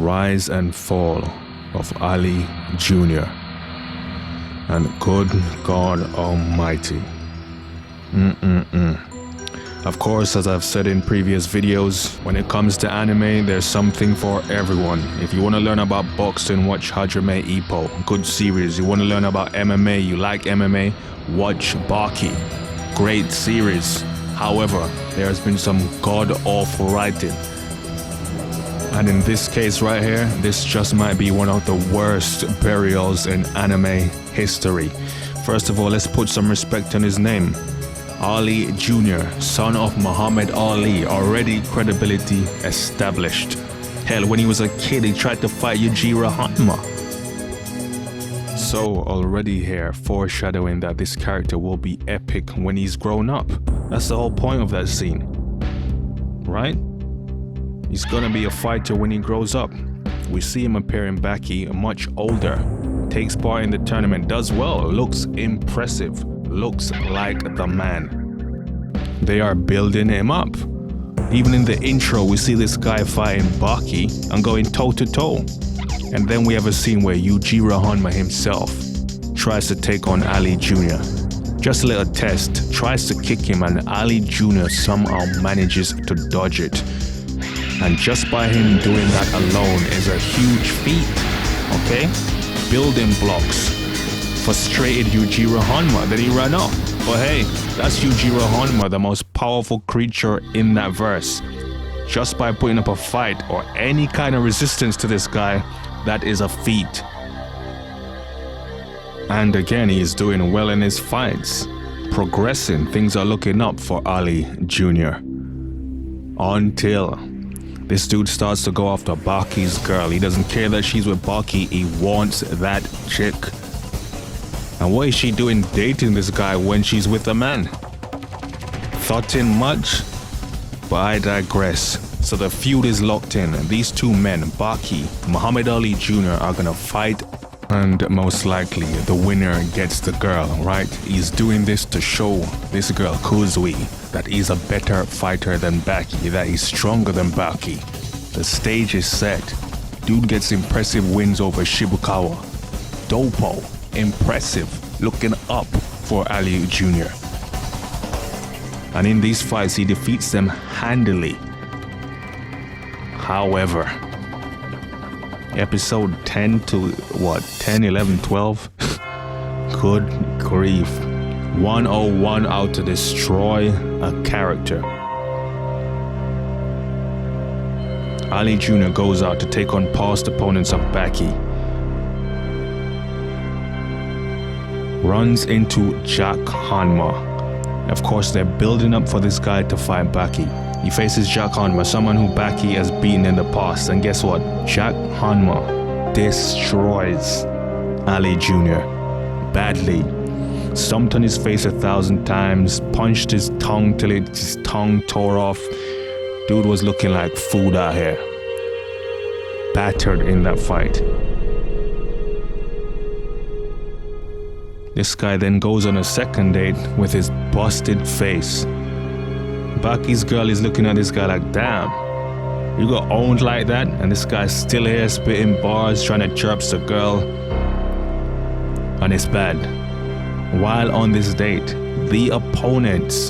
rise and fall of Ali Jr. And good God Almighty. Of course, as I've said in previous videos, when it comes to anime, there's something for everyone. If you want to learn about boxing, watch Hajime Ippo, good series. You want to learn about MMA, you like MMA, watch Baki, great series. However, there has been some god-awful writing. And in this case right here, this just might be one of the worst burials in anime history. First of all, let's put some respect on his name. Ali Jr., son of Muhammad Ali, already credibility established. Hell, when he was a kid, he tried to fight Yujiro Hanma. So already here, foreshadowing that this character will be epic when he's grown up. That's the whole point of that scene, right? He's gonna be a fighter when he grows up. We see him appear in Baki, much older, takes part in the tournament, does well, looks impressive, looks like the man. They are building him up. Even in the intro, we see this guy fighting Baki and going toe to toe. And then we have a scene where Yujiro Hanma himself tries to take on Ali Jr. Just a little test, tries to kick him, and Ali Jr. somehow manages to dodge it. And just by him doing that alone is a huge feat, okay? Building blocks. Frustrated Yujiro Hanma, then he ran off. But hey, that's Yujiro Hanma, the most powerful creature in that verse. Just by putting up a fight or any kind of resistance to this guy, that is a feat. And again, he is doing well in his fights. Progressing, things are looking up for Ali Jr. Until this dude starts to go after Baki's girl. He doesn't care that she's with Baki, he wants that chick. And what is she doing dating this guy when she's with a man? Thoughtin' much? But I digress. So the feud is locked in, and these two men, Baki, Muhammad Ali Jr. are gonna fight, and most likely the winner gets the girl, right? He's doing this to show this girl, Kuzui, that he's a better fighter than Baki, that he's stronger than Baki. The stage is set. Dude gets impressive wins over Shibukawa. Dopo, impressive, looking up for Ali Jr. And in these fights, he defeats them handily. However, episode 10 to what, 10, 11, 12? Good grief. 101 out to destroy a character. Ali Jr. goes out to take on past opponents of Baki. Runs into Jack Hanma. Of course, they're building up for this guy to fight Baki. He faces Jack Hanma, someone who Baki has beaten in the past. And guess what? Jack Hanma destroys Ali Jr. badly. Stomped on his face 1,000 times, punched his tongue till his tongue tore off. Dude was looking like food out here. Battered in that fight. This guy then goes on a second date with his busted face. Baki's girl is looking at this guy like, damn, you got owned like that? And this guy's still here spitting bars, trying to chirp the girl. And it's bad. While on this date, the opponents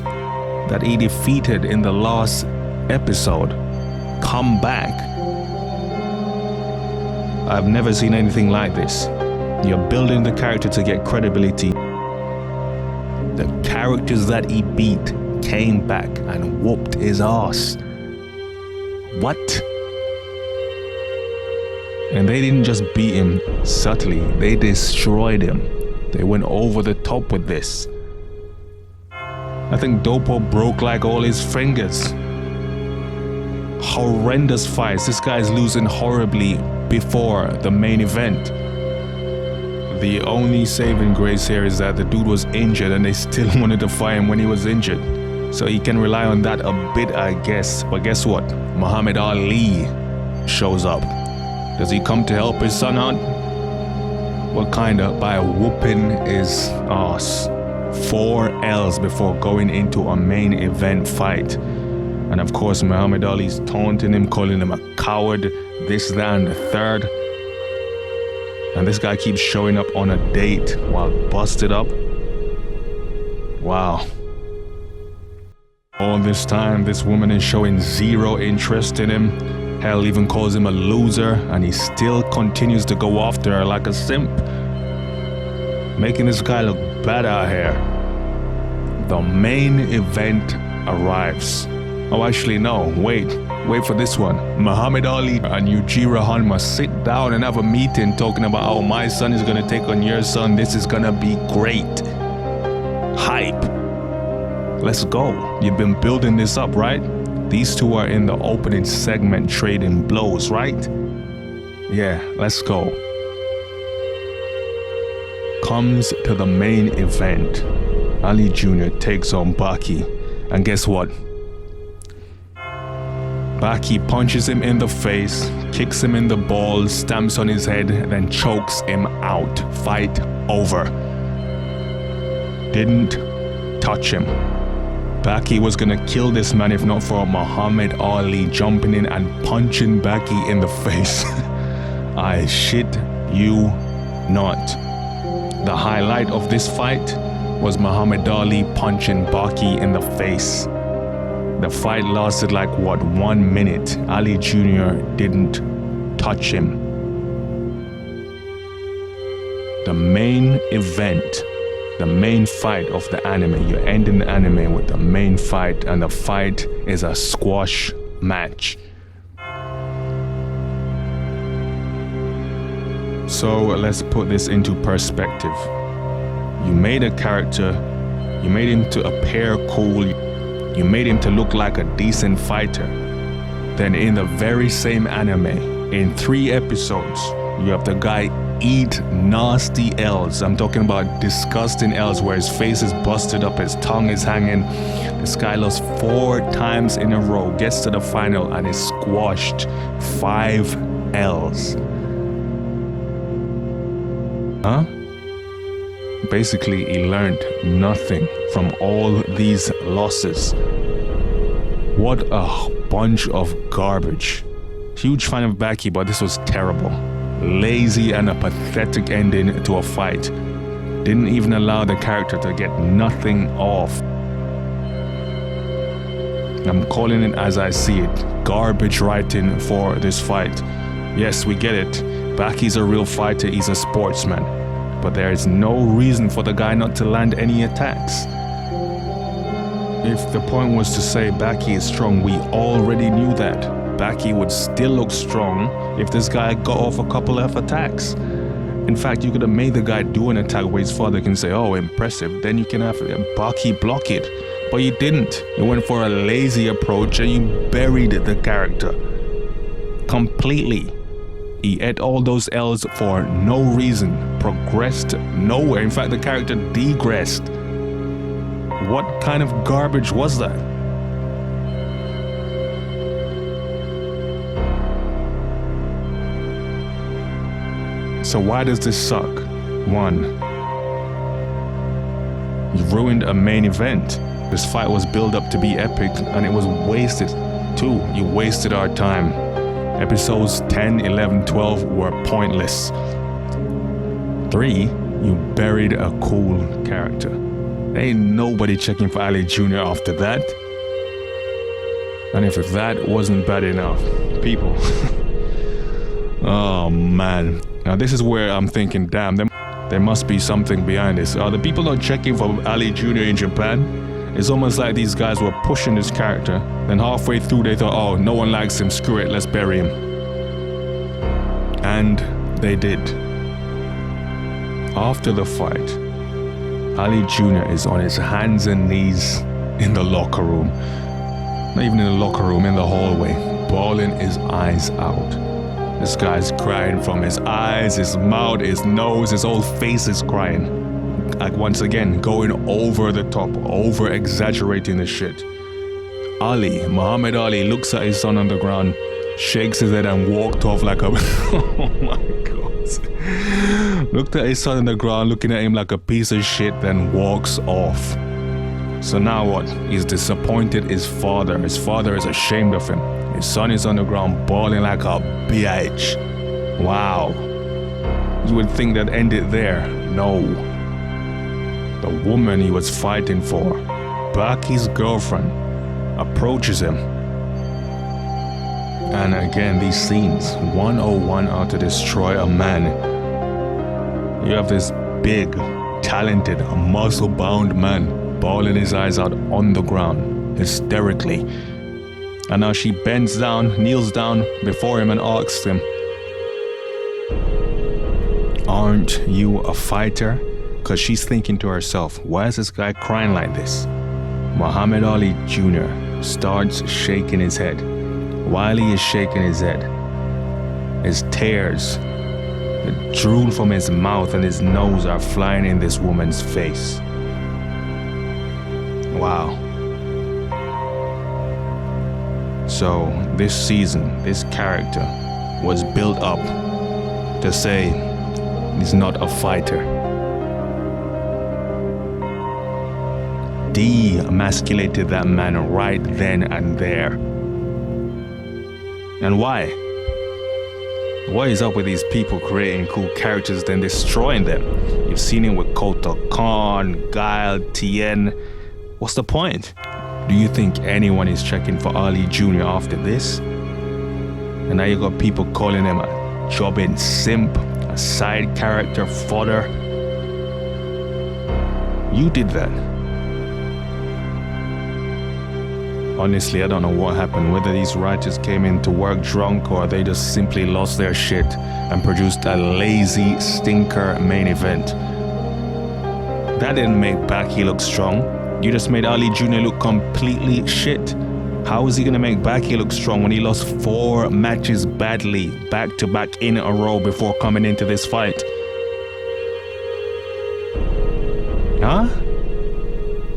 that he defeated in the last episode come back. I've never seen anything like this. You're building the character to get credibility. The characters that he beat came back and whooped his ass. What? And they didn't just beat him subtly, they destroyed him. They went over the top with this. I think Dopo broke like all his fingers. Horrendous fights. This guy's losing horribly before the main event. The only saving grace here is that the dude was injured and they still wanted to fight him when he was injured. So he can rely on that a bit, I guess. But guess what? Muhammad Ali shows up. Does he come to help his son out? What kind of? By whooping his ass. 4 L's before going into a main event fight. And of course, Muhammad Ali's taunting him, calling him a coward, this, that, and the third. And this guy keeps showing up on a date while busted up. Wow. All this time, this woman is showing zero interest in him. Hell, even calls him a loser, and he still continues to go after her like a simp. Making this guy look bad out here. The main event arrives. Oh, actually, no, wait for this one. Muhammad Ali and Yujiro Hanma sit down and have a meeting talking about how my son is gonna take on your son. This is gonna be great. Hype. Let's go. You've been building this up, right? These two are in the opening segment trading blows, right? Yeah, let's go. Comes to the main event. Ali Jr. takes on Baki. And guess what? Baki punches him in the face, kicks him in the balls, stamps on his head, then chokes him out. Fight over. Didn't touch him. Baki was gonna kill this man if not for Muhammad Ali jumping in and punching Baki in the face. I shit you not. The highlight of this fight was Muhammad Ali punching Baki in the face. The fight lasted like, what, 1 minute. Ali Jr. didn't touch him. The main event, the main fight of the anime. You're ending the anime with the main fight, and the fight is a squash match. So let's put this into perspective. You made a character, you made him to appear cool, you made him to look like a decent fighter. Then in the very same anime, in 3 episodes, you have the guy eat nasty L's. I'm talking about disgusting L's where his face is busted up, his tongue is hanging. This guy lost 4 times in a row, gets to the final and is squashed. 5 L's. Huh? Basically, he learned nothing from all these losses. What a bunch of garbage. Huge fan of Baki, but this was terrible. Lazy and a pathetic ending to a fight. Didn't even allow the character to get nothing off. I'm calling it as I see it. Garbage writing for this fight. Yes, we get it. Baki's a real fighter, he's a sportsman. But there is no reason for the guy not to land any attacks. If the point was to say Baki is strong, we already knew that. Baki would still look strong if this guy got off a couple of attacks. In fact, you could have made the guy do an attack where his father can say, oh, impressive. Then you can have Baki block it. But you didn't. You went for a lazy approach and you buried the character completely. He ate all those L's for no reason, progressed nowhere. In fact, the character degressed. What kind of garbage was that? So why does this suck? 1, you ruined a main event. This fight was built up to be epic and it was wasted. 2, you wasted our time. Episodes 10, 11, 12 were pointless. 3, you buried a cool character. There ain't nobody checking for Ali Jr. after that. And if that wasn't bad enough, people. Oh man. Now this is where I'm thinking, damn, there must be something behind this. Are the people not checking for Ali Jr. in Japan? It's almost like these guys were pushing this character, then halfway through they thought, oh, no one likes him, screw it, let's bury him. And they did. After the fight, Ali Jr. is on his hands and knees in the locker room. Not even in the locker room, in the hallway, bawling his eyes out. This guy's crying from his eyes, his mouth, his nose, his whole face is crying. Like once again, going over the top, over exaggerating the shit. Muhammad Ali looks at his son on the ground, shakes his head and walked off like a... Oh my God. Looked at his son on the ground, looking at him like a piece of shit, then walks off. So now what? He's disappointed his father. His father is ashamed of him. His son is on the ground bawling like a bitch. Wow. You would think that ended there. No. The woman he was fighting for, Baki's girlfriend, approaches him. And again, these scenes, 101 how to destroy a man. You have this big, talented, muscle-bound man bawling his eyes out on the ground, hysterically. And now she bends down, kneels down before him and asks him, "Aren't you a fighter?" Because she's thinking to herself, why is this guy crying like this? Muhammad Ali Jr. starts shaking his head. While he is shaking his head, his tears, the drool from his mouth and his nose are flying in this woman's face. Wow. So this season, this character was built up to say he's not a fighter. Demasculated that man right then and there. And why? What is up with these people creating cool characters then destroying them? You've seen it with Kota Khan, Guile, Tien. What's the point? Do you think anyone is checking for Ali Jr. after this? And now you got people calling him a jobbing simp, a side character fodder. You did that. Honestly, I don't know what happened, whether these writers came into work drunk or they just simply lost their shit and produced a lazy stinker main event. That didn't make Baki look strong. You just made Ali Jr. look completely shit. How is he gonna make Baki look strong when he lost 4 matches badly, back to back in a row before coming into this fight? Huh?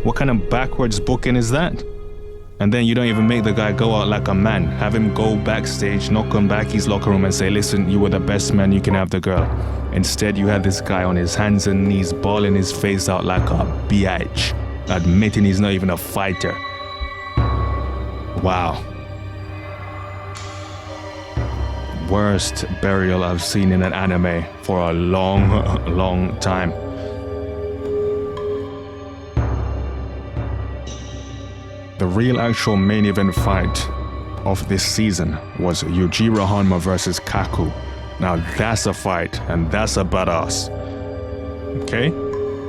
What kind of backwards booking is that? And then you don't even make the guy go out like a man. Have him go backstage, knock on Baki's locker room and say, "Listen, you were the best man, you can have the girl." Instead, you had this guy on his hands and knees, bawling his face out like a bitch, admitting he's not even a fighter. Wow. Worst burial I've seen in an anime for a long, long time. The real actual main event fight of this season was Yujiro Hanma versus Kaku. Now that's a fight, and that's a badass. Okay?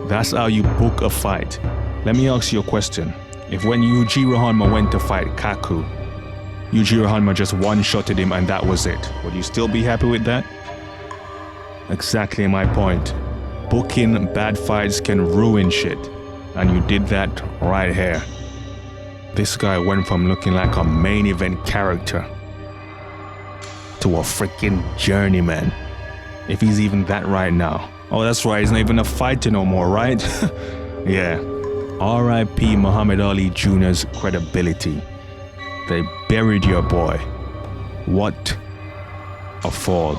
That's how you book a fight. Let me ask you a question. If when Yujiro Hanma went to fight Kaku, Yujiro Hanma just one-shotted him and that was it, would you still be happy with that? Exactly my point. Booking bad fights can ruin shit, and you did that right here. This guy went from looking like a main event character to a freaking journeyman. If he's even that right now. Oh, that's right, he's not even a fighter no more, right? Yeah. R.I.P. Muhammad Ali Jr.'s credibility. They buried your boy. What a fall.